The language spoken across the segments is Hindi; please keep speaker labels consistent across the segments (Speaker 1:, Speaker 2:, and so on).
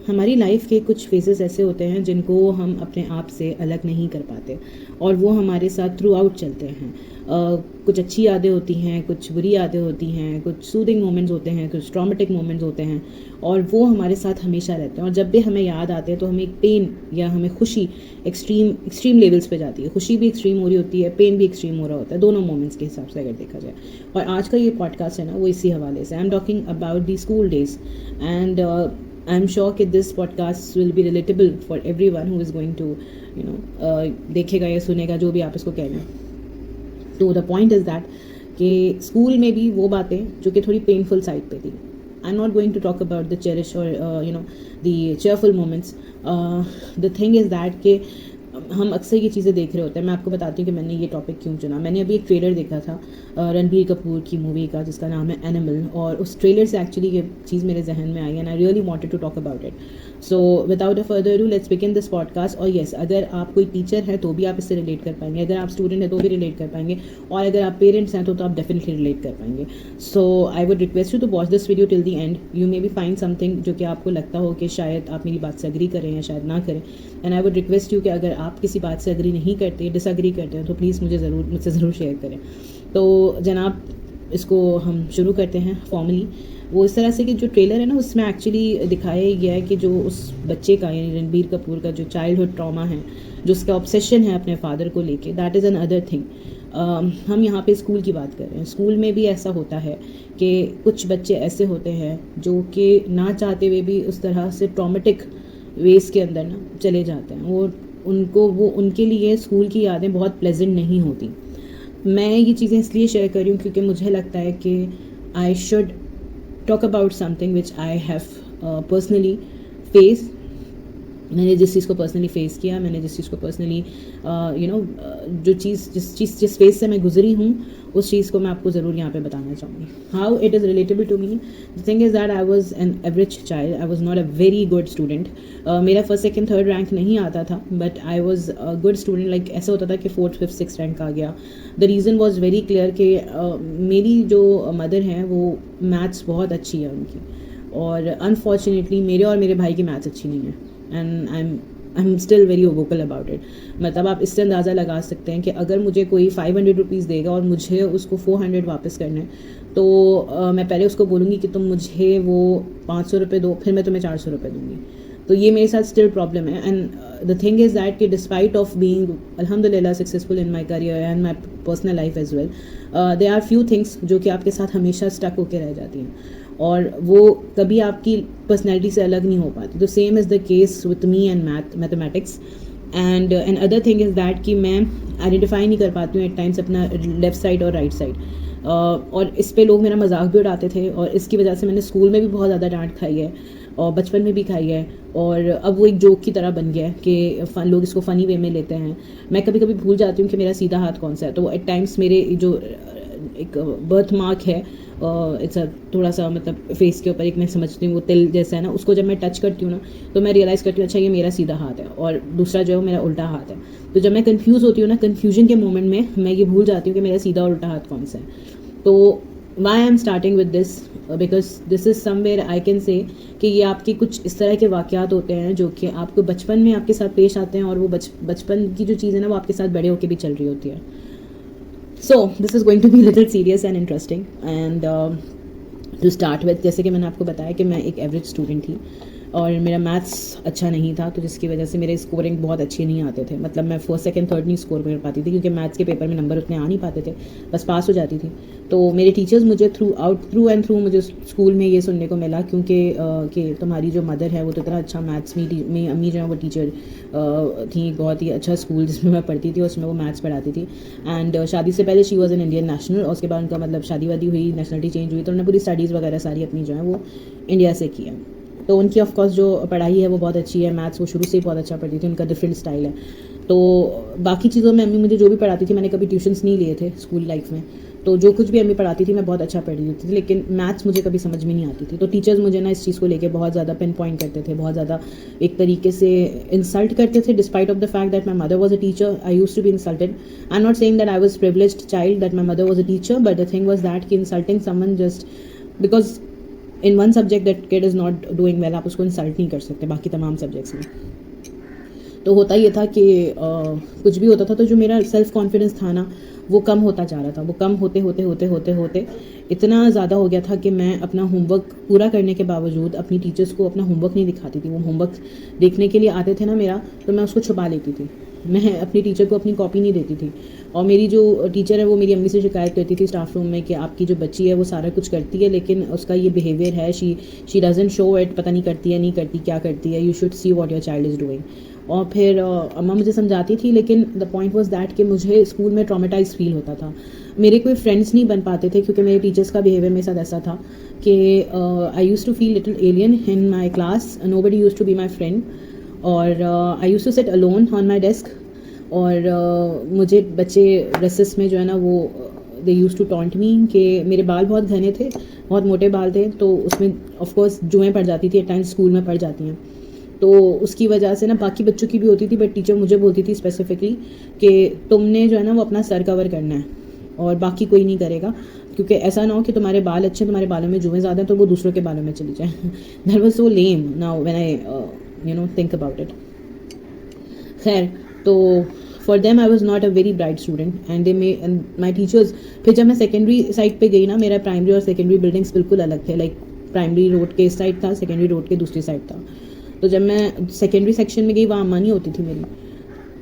Speaker 1: हमारी लाइफ के कुछ फेजेस ऐसे होते हैं जिनको हम अपने आप से अलग नहीं कर पाते और वो हमारे साथ थ्रू आउट चलते हैं। कुछ अच्छी यादें होती हैं, कुछ बुरी यादें होती हैं, कुछ सूदिंग मोमेंट्स होते हैं, कुछ ट्रॉमेटिक मोमेंट्स होते हैं और वो हमारे साथ हमेशा रहते हैं। और जब भी हमें याद आते हैं तो हमें पेन या हमें खुशी एक्सट्रीम लेवल्स पे जाती है। खुशी भी एक्सट्रीम हो रही होती है, पेन भी एक्सट्रीम हो रहा होता है, दोनों मोमेंट्स के हिसाब से अगर देखा जाए। और आज का ये पॉडकास्ट है ना, वो इसी हवाले से I am talking about the school days and I'm sure that this podcast will be relatable for everyone who is going to, देखेगा या सुनेगा, जो भी आप इसको कह रहे हैं। तो द पॉइंट इज़ दैट कि स्कूल में भी वो बातें जो कि थोड़ी पेनफुल साइड पे थी। I am not going to talk about the cherish और the cheerful moments. The thing is that कि हम अक्सर ये चीज़ें देख रहे होते हैं। मैं आपको बताती हूँ कि मैंने ये टॉपिक क्यों चुना। मैंने अभी एक ट्रेलर देखा था रणबीर कपूर की मूवी का जिसका नाम है एनिमल, और उस ट्रेलर से एक्चुअली ये चीज़ मेरे जहन में आई and I really wanted to talk about it. So without a further do let's begin this podcast. और येस, अगर आप कोई टीचर है तो भी आप इससे रिलेट कर पाएंगे, अगर आप स्टूडेंट है तो भी रिलेट कर पाएंगे, और अगर आप पेरेंट्स हैं तो आप डेफिनेटली रिलेट कर पाएंगे। So I would request you to watch this video till the end. You may be find something जो कि आपको लगता हो कि शायद आप मेरी बात से अग्री करें या शायद ना करें। And I would request you कि अगर आप किसी बात से अग्री नहीं करते, डिसअग्री करते हैं, तो प्लीज़ मुझसे ज़रूर शेयर करें। तो जनाब, इसको हम शुरू करते हैं फॉर्मली। वो इस तरह से कि जो ट्रेलर है ना, उसमें एक्चुअली दिखाया गया है कि जो उस बच्चे का यानी रणबीर कपूर का जो चाइल्डहुड ट्रॉमा है, जो उसका ऑब्सेशन है अपने फादर को लेके, that is an other thing. हम यहाँ पे स्कूल की बात कर रहे हैं। स्कूल में भी ऐसा होता है कि कुछ बच्चे ऐसे होते हैं जो कि ना चाहते हुए भी उस तरह से ट्रॉमेटिक वेज के अंदर ना चले जाते हैं। वो उनके लिए स्कूल की यादें बहुत प्लेजेंट नहीं होती। मैं ये चीज़ें इसलिए शेयर कर रही हूँ क्योंकि मुझे लगता है कि I should talk about something which I have personally face. मैंने जिस चीज़ को पर्सनली फेस किया, मैंने जिस चीज़ को पर्सनली जिस फेज से मैं गुजरी हूँ, उस चीज़ को मैं आपको ज़रूर यहाँ पे बताना चाहूँगी। How it is relatable to me. The thing is that I was an average child, I was not a very good student. मेरा फर्स्ट सेकंड थर्ड रैंक नहीं आता था, but I was a good student. Like ऐसा होता था कि फोर्थ फिफ्थ सिक्स रैंक आ गया। The reason was very clear कि मेरी जो मदर हैं वो मैथ्स बहुत अच्छी है उनकी, और अनफॉर्चुनेटली मेरे और मेरे भाई की मैथ्स अच्छी नहीं है। And I am still very vocal about it. मतलब आप इससे अंदाज़ा लगा सकते हैं कि अगर मुझे कोई 500 रुपीज़ देगा और मुझे उसको 400 वापस करना है, तो मैं पहले उसको बोलूँगी कि तुम मुझे वो 500 रुपये दो, फिर मैं तुम्हें 400 रुपये दूँगी। तो ये मेरे साथ स्टिल प्रॉब्लम है। And the thing is that कि डिस्पाइट ऑफ बीइंग अल्हम्दुलिल्लाह successful in my career and my personal life as well, there are few things जो कि आपके साथ हमेशा स्टक होकर रह जाती हैं और वो कभी आपकी पर्सनैलिटी से अलग नहीं हो पाती। तो same is the case with me and mathematics. And other thing is that कि मैं आइडेंटिफाई नहीं कर पाती हूँ एट टाइम्स अपना लेफ्ट साइड और राइट साइड। और इस पे लोग मेरा मजाक भी उड़ाते थे, और इसकी वजह से मैंने स्कूल में भी बहुत ज़्यादा डांट खाई है और बचपन में भी खाई है, और अब वो एक जोक की तरह बन गया है कि लोग इसको फ़नी वे में लेते हैं। मैं कभी कभी भूल जाती हूँ कि मेरा सीधा हाथ कौन सा है। तो एट टाइम्स मेरे जो एक बर्थ मार्क है, इट्स थोड़ा सा मतलब फेस के ऊपर एक मैं समझती हूँ वो तिल जैसा है ना, उसको जब मैं टच करती हूँ ना तो मैं रियलाइज़ करती हूँ अच्छा ये मेरा सीधा हाथ है और दूसरा जो है मेरा उल्टा हाथ है। तो जब मैं कंफ्यूज होती हूँ ना, कन्फ्यूजन के मोमेंट में मैं ये भूल जाती हूँ कि मेरा सीधा और उल्टा हाथ कौन सा है। तो why I am starting with this, because this is somewhere I can say कि ये आपके कुछ इस तरह के वाक़यात होते हैं जो कि आपको बचपन में आपके साथ पेश आते हैं, और वो बचपन की जो चीज़ है ना वो आपके साथ बड़े होकर भी चल रही होती है। So this is going to be a little serious and interesting, and to start with, जैसे कि मैंने आपको बताया कि मैं एक एवरेज स्टूडेंट थी और मेरा मैथ्स अच्छा नहीं था, तो जिसकी वजह से मेरे स्कोरिंग बहुत अच्छे नहीं आते थे। मतलब मैं फर्स्ट सेकंड थर्ड नहीं स्कोर कर पाती थी क्योंकि मैथ्स के पेपर में नंबर उतने आ नहीं पाते थे, बस पास हो जाती थी। तो मेरे टीचर्स मुझे थ्रू एंड थ्रू मुझे स्कूल में ये सुनने को मिला क्योंकि कि तुम्हारी जो मदर है वो तो इतना अच्छा मैथ्स में अम्मी जो है वो टीचर थी, बहुत ही अच्छा स्कूल जिसमें मैं पढ़ती थी उसमें वो मैथ्स पढ़ाती थी। एंड शादी से पहले she was an Indian national, और उसके बाद उनका मतलब शादी वादी हुई, नेशनलिटी चेंज हुई, तो उन्होंने पूरी स्टडीज़ वगैरह सारी अपनी जो है वो इंडिया से की है। तो उनकी ऑफकोर्स जो पढ़ाई है वो बहुत अच्छी है, मैथ्स वो शुरू से ही बहुत अच्छा पढ़ती थी, उनका डिफरेंट स्टाइल है। तो बाकी चीज़ों में अम्मी मुझे जो भी पढ़ाती थी, मैंने कभी ट्यूशन्स नहीं लिए थे स्कूल लाइफ में, तो जो कुछ भी अम्मी पढ़ाती थी मैं बहुत अच्छा पढ़ रही थी, लेकिन मैथ्स मुझे कभी समझ में नहीं आती थी। तो टीचर्स मुझे ना इस चीज़ को लेके बहुत ज़्यादा पिन पॉइंट करते थे, बहुत ज़्यादा एक तरीके से इंसल्ट करते थे। Despite of the fact that my mother was a teacher, I use to be insulted. I am not saying that I was privileged child that my mother was a teacher, but the thing was that कि insulting someone just because in one subject that kid is not doing well, आप उसको इंसल्ट नहीं कर सकते बाकी तमाम सब्जेक्ट्स में। तो होता ये था कि कुछ भी होता था तो जो मेरा सेल्फ कॉन्फिडेंस था ना वो कम होता जा रहा था। वो कम होते होते होते होते होते इतना ज़्यादा हो गया था कि मैं अपना होमवर्क पूरा करने के बावजूद अपनी टीचर्स को अपना होमवर्क नहीं दिखाती थी। वो होमवर्क देखने के लिए आते थे ना मेरा, तो मैं उसको छुपा लेती थी। मैं अपनी टीचर को अपनी कॉपी नहीं देती थी। और मेरी जो टीचर है वो मेरी अम्मी से शिकायत करती थी स्टाफ रूम में कि आपकी जो बच्ची है वो सारा कुछ करती है लेकिन उसका ये बिहेवियर है, शी डजंट शो इट, पता नहीं करती है नहीं करती क्या करती है, you should see what your child is doing. और फिर अम्मा मुझे समझाती थी, लेकिन द पॉइंट वाज दैट कि मुझे स्कूल में ट्रॉमेटाइज फील होता था। मेरे कोई फ्रेंड्स नहीं बन पाते थे क्योंकि मेरे टीचर्स का बिहेवियर मेरे साथ ऐसा था कि I use to feel little alien in my class, nobody use to be my friend, और I use to sit alone on my desk. और मुझे बच्चे रेसेस में जो है ना वो they use to taunt me कि मेरे बाल बहुत घने थे, बहुत मोटे बाल थे, तो उसमें ऑफकोर्स जुएँ पड़ जाती थी, एट टाइम्स स्कूल में पड़ जाती हैं। तो उसकी वजह से ना बाकी बच्चों की भी होती थी, बट टीचर मुझे बोलती थी स्पेसिफिकली कि तुमने जो है ना वो अपना सर कवर करना है और बाकी कोई नहीं करेगा, क्योंकि ऐसा ना हो कि तुम्हारे बाल अच्छे, तुम्हारे बालों में जुएँ ज़्यादा हैं तो वो दूसरों के बालों में चली जाए। That was so lame now when I think about it. खैर, तो for them I was not a very bright student and my teachers. फिर जब मैं सेकेंडरी साइड पे गई ना, मेरा प्राइमरी और सेकेंडरी बिल्डिंग्स बिल्कुल अलग थे। लाइक प्राइमरी रोड के इस साइड था, सेकेंडरी रोड के दूसरी साइड था। तो जब मैं सेकेंडरी सेक्शन में गई वहाँ अम्मा नहीं होती थी मेरी,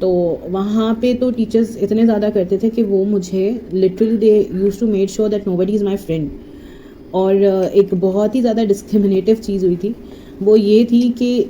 Speaker 1: तो वहाँ पे तो टीचर्स इतने ज़्यादा करते थे कि वो मुझे literally they use to made sure that nobody is my friend. और एक बहुत ही ज़्यादा डिस्क्रिमिनेटिव चीज़ हुई थी, वो ये थी कि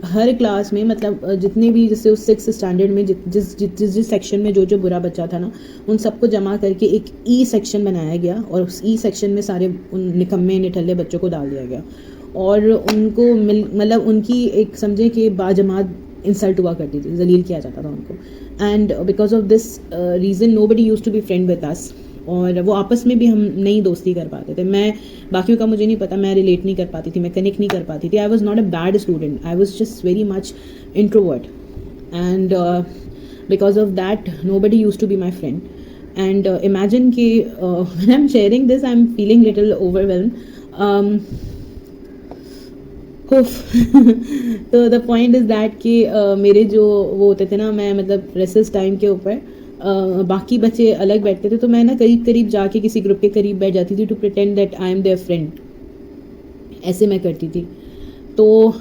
Speaker 1: हर क्लास में मतलब जितने भी जैसे उस 6th स्टैंडर्ड में जिस सेक्शन में जो बुरा बच्चा था ना, उन सबको जमा करके एक ई सेक्शन बनाया गया और उस ई सेक्शन में सारे उन निकम्मे निठल्ले बच्चों को डाल दिया गया और उनको मतलब उनकी एक समझे कि बाजमात इंसल्ट हुआ करती थी, जलील किया जाता था उनको। And because of this reason nobody used to be friend with us, और वो आपस में भी हम नई दोस्ती कर पाते थे। मैं बाकियों का मुझे नहीं पता, मैं रिलेट नहीं कर पाती थी, मैं कनेक्ट नहीं कर पाती थी। I was not a bad student, I was just very much introvert and because of that nobody use to be my friend. And imagine कि when I am sharing this I am feeling little overwhelm. तो द पॉइंट इज़ दैट कि मेरे जो वो होते थे ना, मैं मतलब रेसेस टाइम के ऊपर बाकी बच्चे अलग बैठते थे, तो मैं ना करीब करीब जाके किसी ग्रुप के करीब बैठ जाती थी to pretend that I am their friend. ऐसे मैं करती थी। तो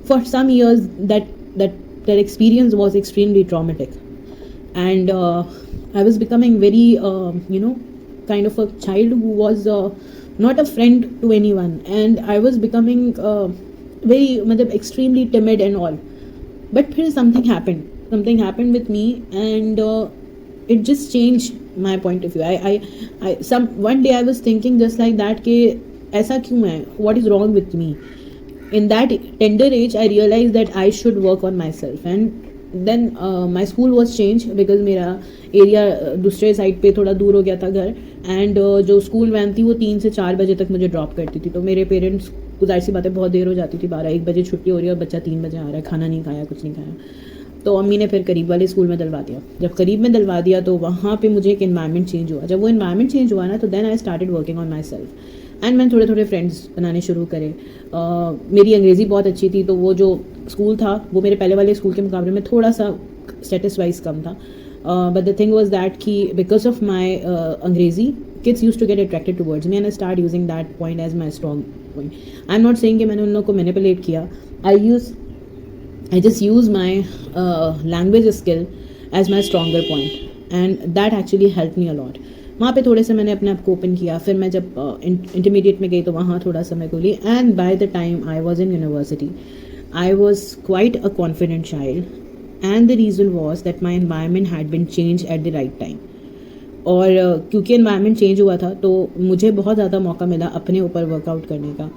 Speaker 1: for some years that experience was extremely traumatic and I was becoming very kind of a child who was not a friend to anyone, and I was becoming very मतलब extremely timid and all. But फिर something happened with me and it just changed my point of view. One day I was thinking just like that कि ऐसा क्यों है, what is wrong with me? In that tender age I realized that I should work on myself, and then my school was changed because मेरा एरिया दूसरे साइड पे थोड़ा दूर हो गया था घर, एंड जो स्कूल वैन थी वो 3 से 4 बजे तक मुझे ड्रॉप करती थी। तो मेरे पेरेंट्स को जाहिर सी बातें बहुत देर हो जाती थी, 12-1 बजे छुट्टी हो रही है और बच्चा 3 बजे आ रहा है, खाना नहीं खाया, कुछ नहीं खाया। तो अम्मी ने फिर करीब वाले स्कूल में दिलवा दिया। जब करीब में दिलवा दिया तो वहाँ पे मुझे एक इन्वायरमेंट चेंज हुआ। जब वो इन्वायरमेंट चेंज हुआ ना, तो then I started working on myself and मैंने थोड़े थोड़े फ्रेंड्स बनाने शुरू करे। मेरी अंग्रेज़ी बहुत अच्छी थी, तो वो जो स्कूल था वो मेरे पहले वाले स्कूल के मुकाबले में थोड़ा सा स्टेटस वाइज कम था, but the thing was that कि बिकॉज ऑफ माई अंग्रेज़ी kids used to get attracted towards me and I started using that point as my strong point. I'm not saying कि मैंने उन लोगों को manipulate किया, I just use my language skill as my stronger point and that actually helped me a lot. वहाँ पे थोड़े से मैंने अपने आप को ओपन किया। फिर मैं जब इंटरमीडिएट में गई तो वहाँ थोड़ा सा मैं खोली, and by the time I was in university I was quite a confident child and the reason was that my environment had been change at the right time. और क्योंकि एनवायरनमेंट चेंज हुआ था तो मुझे बहुत ज़्यादा मौका मिला अपने ऊपर वर्कआउट करने का।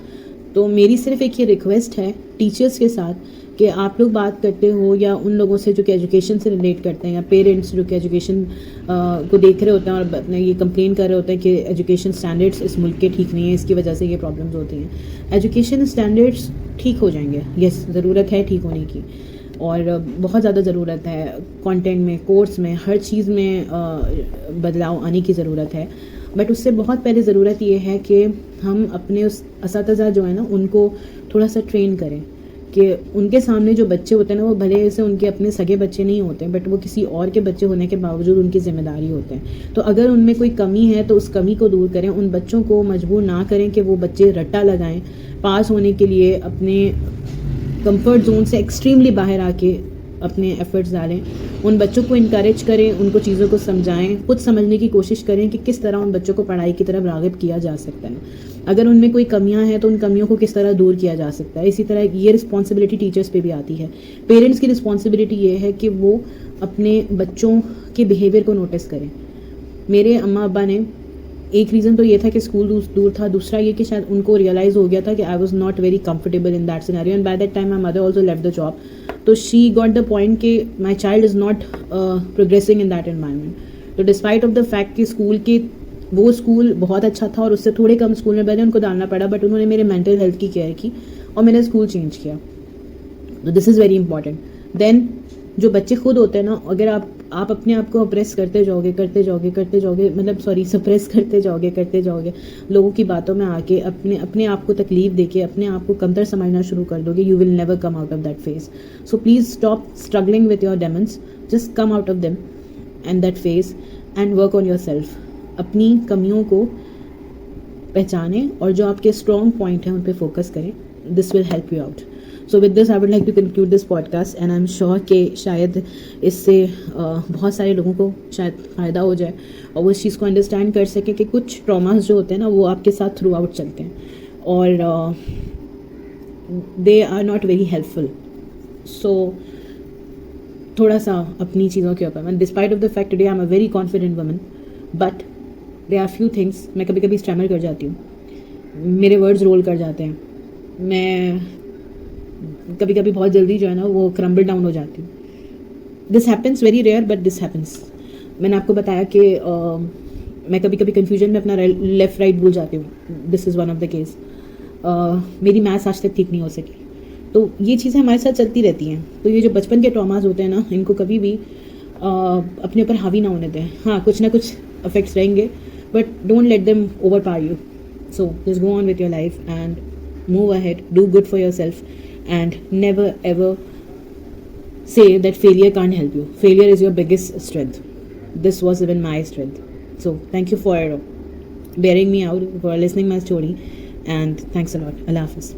Speaker 1: तो मेरी सिर्फ एक ये रिक्वेस्ट है टीचर्स के साथ कि आप लोग बात करते हो या उन लोगों से जो कि एजुकेशन से रिलेट करते हैं, या पेरेंट्स जो कि एजुकेशन को देख रहे होते हैं और अपने ये कंप्लेन कर रहे होते हैं कि एजुकेशन स्टैंडर्ड्स इस मुल्क के ठीक नहीं है, इसकी वजह से ये प्रॉब्लम्स होती हैं। एजुकेशन स्टैंडर्ड्स ठीक हो जाएंगे, यस ज़रूरत है ठीक होने की, और बहुत ज़्यादा ज़रूरत है कंटेंट में, कोर्स में, हर चीज़ में बदलाव आने की ज़रूरत है। बट उससे बहुत पहले ज़रूरत ये है कि हम अपने उस असातिज़ा जो है ना उनको थोड़ा सा ट्रेन करें कि उनके सामने जो बच्चे होते हैं ना वो भले से उनके अपने सगे बच्चे नहीं होते बट वो किसी और के बच्चे होने के बावजूद उनकी जिम्मेदारी होते हैं। तो अगर उनमें कोई कमी है तो उस कमी को दूर करें, उन बच्चों को मजबूर ना करें कि वो बच्चे रट्टा लगाएं पास होने के लिए, अपने कंफर्ट जोन से एक्सट्रीमली बाहर आके अपने एफर्ट्स डालें। उन बच्चों को इनकरेज करें, उनको चीज़ों को समझाएं, खुद समझने की कोशिश करें कि किस तरह उन बच्चों को पढ़ाई की तरफ राग़िब किया जा सकता है। अगर उनमें कोई कमियां हैं तो उन कमियों को किस तरह दूर किया जा सकता है। इसी तरह ये रिस्पॉन्सिबिलिटी टीचर्स पे भी आती है। पेरेंट्स की रिस्पॉन्सिबिलिटी ये है कि वो अपने बच्चों के बिहेवियर को नोटिस करें। मेरे अम्मा अब्बा ने एक रीज़न तो ये था कि स्कूल दूर था, दूसरा ये कि शायद उनको रियलाइज़ हो गया था कि आई was not very comfortable in that scenario and by that time my mother also left the job. तो शी गॉट द पॉइंट कि my child is not progressing in that environment. तो डिस्पाइट ऑफ द फैक्ट कि वो स्कूल बहुत अच्छा था और उससे थोड़े कम स्कूल में मैंने उनको डालना पड़ा, बट उन्होंने मेरे मेंटल हेल्थ की केयर की और मैंने स्कूल चेंज किया। तो this is very important. Then जो बच्चे खुद होते हैं ना, अगर आप अपने आप को अप्रेस करते जाओगे मतलब सप्रेस करते जाओगे लोगों की बातों में आके अपने आप को तकलीफ देके अपने आप को कमतर समझना शुरू कर दोगे, you will never come out of that phase. So please stop struggling with your Demons, just come out of them and that phase and work on your self. अपनी कमियों को पहचानें और जो आपके स्ट्रॉन्ग पॉइंट हैं उन पर फोकस करें। This will help you out. So with this I would like to conclude this podcast and I am sure कि शायद इससे बहुत सारे लोगों को शायद फ़ायदा हो जाए और वो इस चीज़ को अंडरस्टैंड कर सके कि कुछ ट्रॉमास जो होते हैं ना वो आपके साथ थ्रू आउट चलते हैं और they are not very helpful. So थोड़ा सा अपनी चीज़ों के ऊपर, despite of the fact today I am a very confident woman, but they are few things, मैं कभी कभी स्टैमर कर जाती हूँ, मेरे वर्ड्स रोल कर जाते हैं, मैं कभी कभी बहुत जल्दी जो है ना वो क्रम्बल डाउन हो जाती हूँ। This happens, very rare but this happens. मैंने आपको बताया कि मैं कभी कभी कन्फ्यूजन में अपना लेफ़्ट राइट भूल जाती हूँ। This is one of the case. मेरी मैथ्स आज तक ठीक नहीं हो सकी। तो ये चीज़ें हमारे साथ चलती रहती हैं। तो ये जो बचपन के ट्रॉमास होते हैं ना, इनको कभी भी अपने ऊपर हावी ना होने दें। हाँ, कुछ ना कुछ इफेक्ट्स रहेंगे but don't let them over power you. So just go on with your life and move ahead, do good for yourself and never ever say that failure can't help you. Failure is your biggest strength. This was even my strength. So thank you for bearing me out, for listening my story, and thanks a lot. Allah Hafiz.